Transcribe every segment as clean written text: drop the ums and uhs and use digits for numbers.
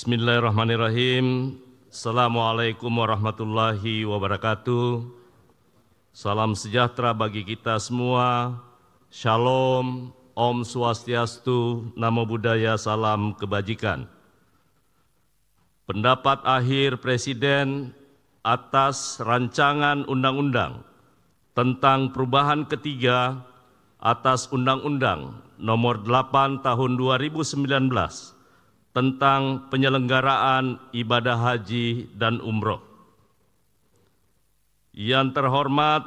Bismillahirrahmanirrahim. Assalamualaikum warahmatullahi wabarakatuh. Salam sejahtera bagi kita semua. Shalom, Om Swastiastu, Namo Buddhaya, salam kebajikan. Pendapat akhir Presiden atas rancangan undang-undang tentang perubahan ketiga atas Undang-Undang Nomor 8 Tahun 2019 tentang penyelenggaraan ibadah haji dan umroh. Yang terhormat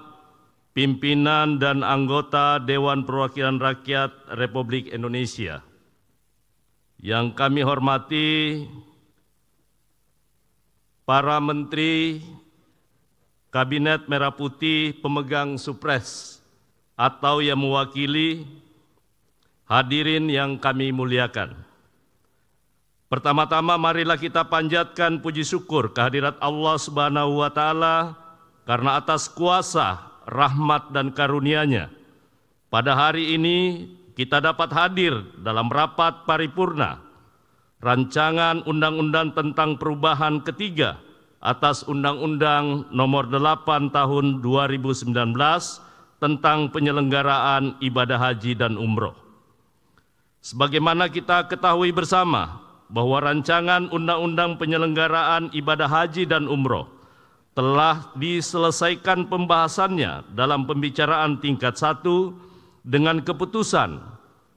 pimpinan dan anggota Dewan Perwakilan Rakyat Republik Indonesia, yang kami hormati para Menteri Kabinet Merah Putih pemegang Supres atau yang mewakili, hadirin yang kami muliakan. Pertama-tama marilah kita panjatkan puji syukur kehadirat Allah Subhanahu wa Ta'ala karena atas kuasa, rahmat dan karunia-Nya pada hari ini kita dapat hadir dalam rapat paripurna rancangan undang-undang tentang perubahan ketiga atas Undang-Undang Nomor 8 Tahun 2019 tentang penyelenggaraan ibadah haji dan umroh. Sebagaimana kita ketahui bersama bahwa rancangan undang-undang penyelenggaraan ibadah haji dan umroh telah diselesaikan pembahasannya dalam pembicaraan tingkat 1 dengan keputusan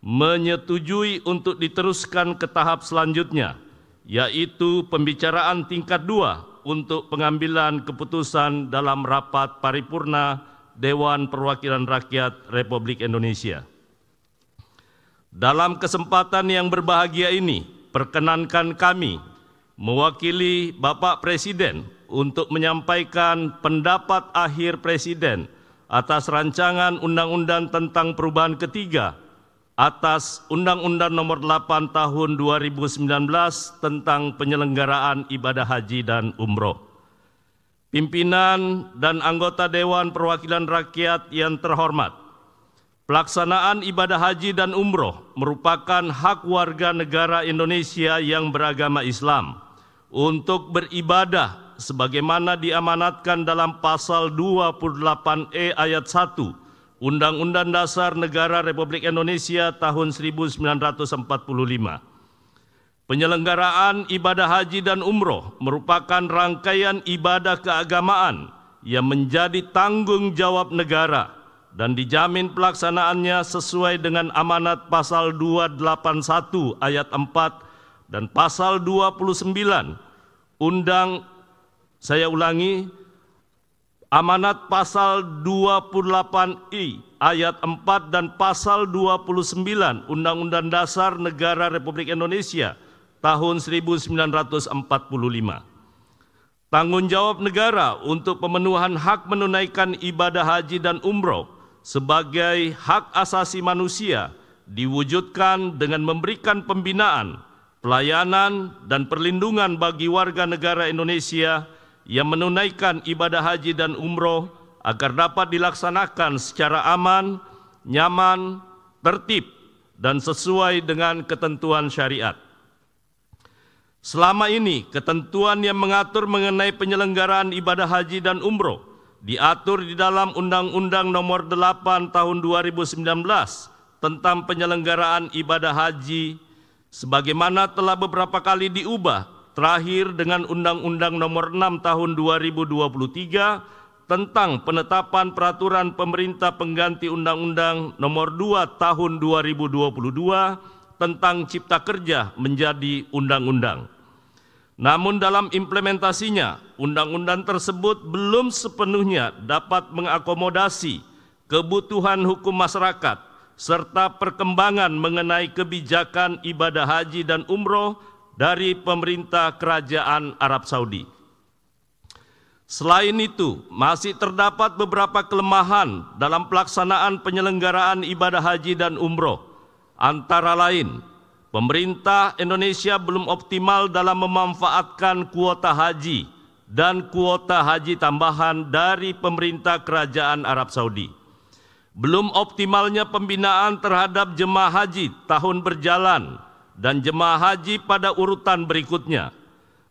menyetujui untuk diteruskan ke tahap selanjutnya, yaitu pembicaraan tingkat 2 untuk pengambilan keputusan dalam rapat paripurna Dewan Perwakilan Rakyat Republik Indonesia. Dalam kesempatan yang berbahagia ini, perkenankan kami mewakili Bapak Presiden untuk menyampaikan pendapat akhir Presiden atas rancangan undang-undang tentang perubahan ketiga atas Undang-Undang Nomor 8 Tahun 2019 tentang penyelenggaraan ibadah haji dan umroh. Pimpinan dan anggota Dewan Perwakilan Rakyat yang terhormat, pelaksanaan ibadah haji dan umroh merupakan hak warga negara Indonesia yang beragama Islam untuk beribadah sebagaimana diamanatkan dalam pasal 28E ayat 1 Undang-Undang Dasar Negara Republik Indonesia tahun 1945. Penyelenggaraan ibadah haji dan umroh merupakan rangkaian ibadah keagamaan yang menjadi tanggung jawab negara dan dijamin pelaksanaannya sesuai dengan amanat pasal 281 ayat 4 dan pasal 29 amanat pasal 28I ayat 4 dan pasal 29 Undang-Undang Dasar Negara Republik Indonesia tahun 1945. Tanggung jawab negara untuk pemenuhan hak menunaikan ibadah haji dan umroh sebagai hak asasi manusia diwujudkan dengan memberikan pembinaan, pelayanan, dan perlindungan bagi warga negara Indonesia yang menunaikan ibadah haji dan umroh agar dapat dilaksanakan secara aman, nyaman, tertib, dan sesuai dengan ketentuan syariat. Selama ini, ketentuan yang mengatur mengenai penyelenggaraan ibadah haji dan umroh diatur di dalam Undang-Undang Nomor 8 Tahun 2019 tentang penyelenggaraan ibadah haji, sebagaimana telah beberapa kali diubah, terakhir dengan Undang-Undang Nomor 6 Tahun 2023 tentang penetapan peraturan pemerintah pengganti Undang-Undang Nomor 2 Tahun 2022 tentang Cipta Kerja menjadi undang-undang. Namun dalam implementasinya, undang-undang tersebut belum sepenuhnya dapat mengakomodasi kebutuhan hukum masyarakat serta perkembangan mengenai kebijakan ibadah haji dan umroh dari pemerintah Kerajaan Arab Saudi. Selain itu, masih terdapat beberapa kelemahan dalam pelaksanaan penyelenggaraan ibadah haji dan umroh. Antara lain, pemerintah Indonesia belum optimal dalam memanfaatkan kuota haji dan kuota haji tambahan dari pemerintah Kerajaan Arab Saudi. Belum optimalnya pembinaan terhadap jemaah haji tahun berjalan dan jemaah haji pada urutan berikutnya.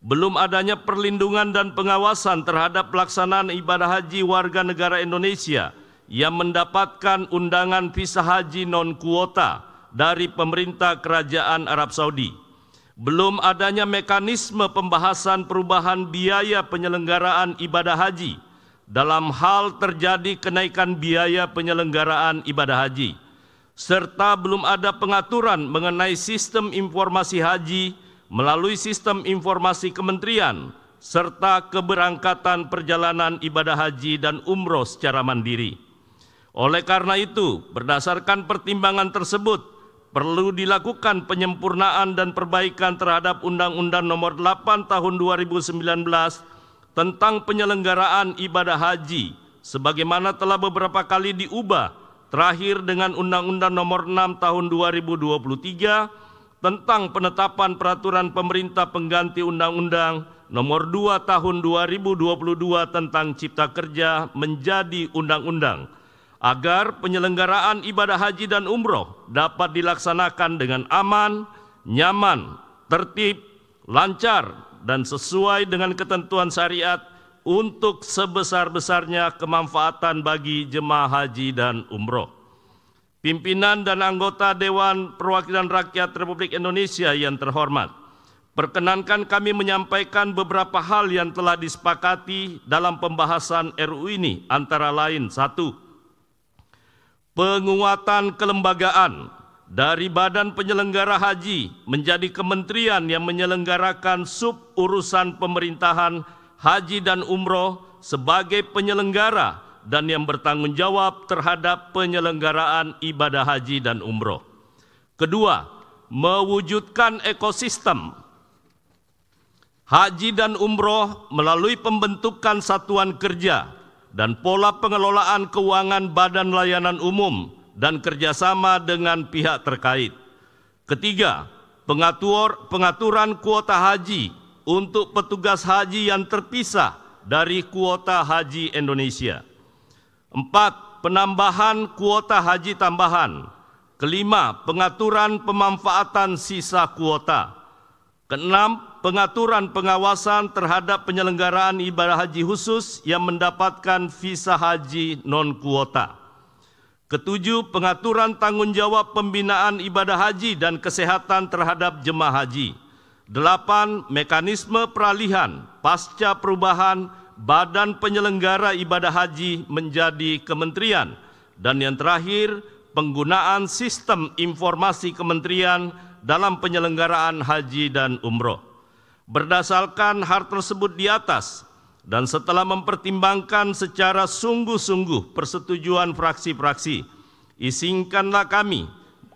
Belum adanya perlindungan dan pengawasan terhadap pelaksanaan ibadah haji warga negara Indonesia yang mendapatkan undangan visa haji non-kuota dari pemerintah Kerajaan Arab Saudi. Belum adanya mekanisme pembahasan perubahan biaya penyelenggaraan ibadah haji dalam hal terjadi kenaikan biaya penyelenggaraan ibadah haji, serta belum ada pengaturan mengenai sistem informasi haji melalui sistem informasi kementerian, serta keberangkatan perjalanan ibadah haji dan umroh secara mandiri. Oleh karena itu, berdasarkan pertimbangan tersebut, perlu dilakukan penyempurnaan dan perbaikan terhadap Undang-Undang Nomor 8 Tahun 2019 tentang penyelenggaraan ibadah haji, sebagaimana telah beberapa kali diubah, terakhir dengan Undang-Undang Nomor 6 Tahun 2023 tentang penetapan peraturan pemerintah pengganti Undang-Undang Nomor 2 Tahun 2022 tentang Cipta Kerja menjadi undang-undang, agar penyelenggaraan ibadah haji dan umroh dapat dilaksanakan dengan aman, nyaman, tertib, lancar, dan sesuai dengan ketentuan syariat untuk sebesar-besarnya kemanfaatan bagi jemaah haji dan umroh. Pimpinan dan anggota Dewan Perwakilan Rakyat Republik Indonesia yang terhormat, perkenankan kami menyampaikan beberapa hal yang telah disepakati dalam pembahasan RUU ini, antara lain: 1. Penguatan kelembagaan dari Badan Penyelenggara Haji menjadi kementerian yang menyelenggarakan sub-urusan pemerintahan haji dan umroh sebagai penyelenggara dan yang bertanggung jawab terhadap penyelenggaraan ibadah haji dan umroh. Kedua, mewujudkan ekosistem haji dan umroh melalui pembentukan satuan kerja dan pola pengelolaan keuangan badan layanan umum dan kerjasama dengan pihak terkait. Ketiga, pengaturan kuota haji untuk petugas haji yang terpisah dari kuota haji Indonesia. 4. Penambahan kuota haji tambahan. Kelima, pengaturan pemanfaatan sisa kuota. Keenam, pengaturan pengawasan terhadap penyelenggaraan ibadah haji khusus yang mendapatkan visa haji non-kuota. Ketujuh, pengaturan tanggung jawab pembinaan ibadah haji dan kesehatan terhadap jemaah haji. 8. Mekanisme peralihan pasca perubahan Badan Penyelenggara Ibadah Haji menjadi kementerian. Dan yang terakhir, penggunaan sistem informasi kementerian dalam penyelenggaraan haji dan umroh. Berdasarkan hal tersebut di atas, dan setelah mempertimbangkan secara sungguh-sungguh persetujuan fraksi-fraksi, izinkanlah kami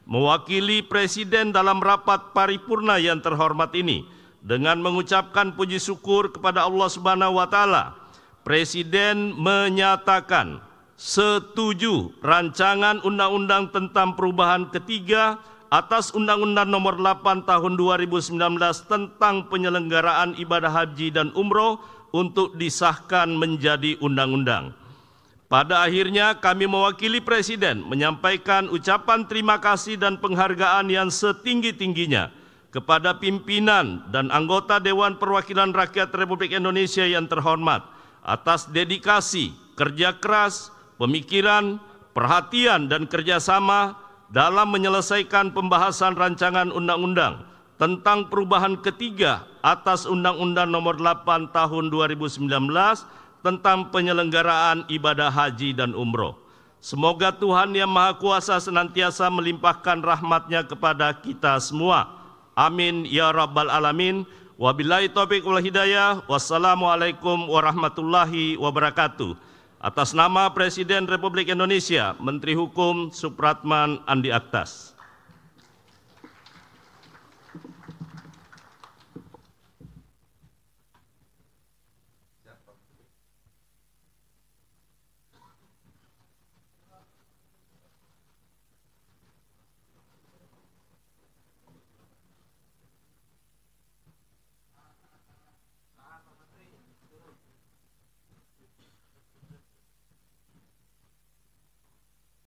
mewakili Presiden dalam rapat paripurna yang terhormat ini dengan mengucapkan puji syukur kepada Allah Subhanahu wa Ta'ala. Presiden menyatakan setuju rancangan undang-undang tentang perubahan ketiga atas Undang-Undang Nomor 8 Tahun 2019 tentang penyelenggaraan ibadah haji dan umroh untuk disahkan menjadi undang-undang. Pada akhirnya kami mewakili Presiden menyampaikan ucapan terima kasih dan penghargaan yang setinggi-tingginya kepada pimpinan dan anggota Dewan Perwakilan Rakyat Republik Indonesia yang terhormat atas dedikasi, kerja keras, pemikiran, perhatian dan kerjasama dalam menyelesaikan pembahasan rancangan undang-undang tentang perubahan ketiga atas Undang-Undang Nomor 8 Tahun 2019 tentang penyelenggaraan ibadah haji dan umroh. Semoga Tuhan Yang Maha Kuasa senantiasa melimpahkan rahmat-Nya kepada kita semua. Amin ya rabbal alamin. Wabillahi taufiq wal hidayah. Wassalamualaikum warahmatullahi wabarakatuh. Atas nama Presiden Republik Indonesia, Menteri Hukum Supratman Andi Aktas.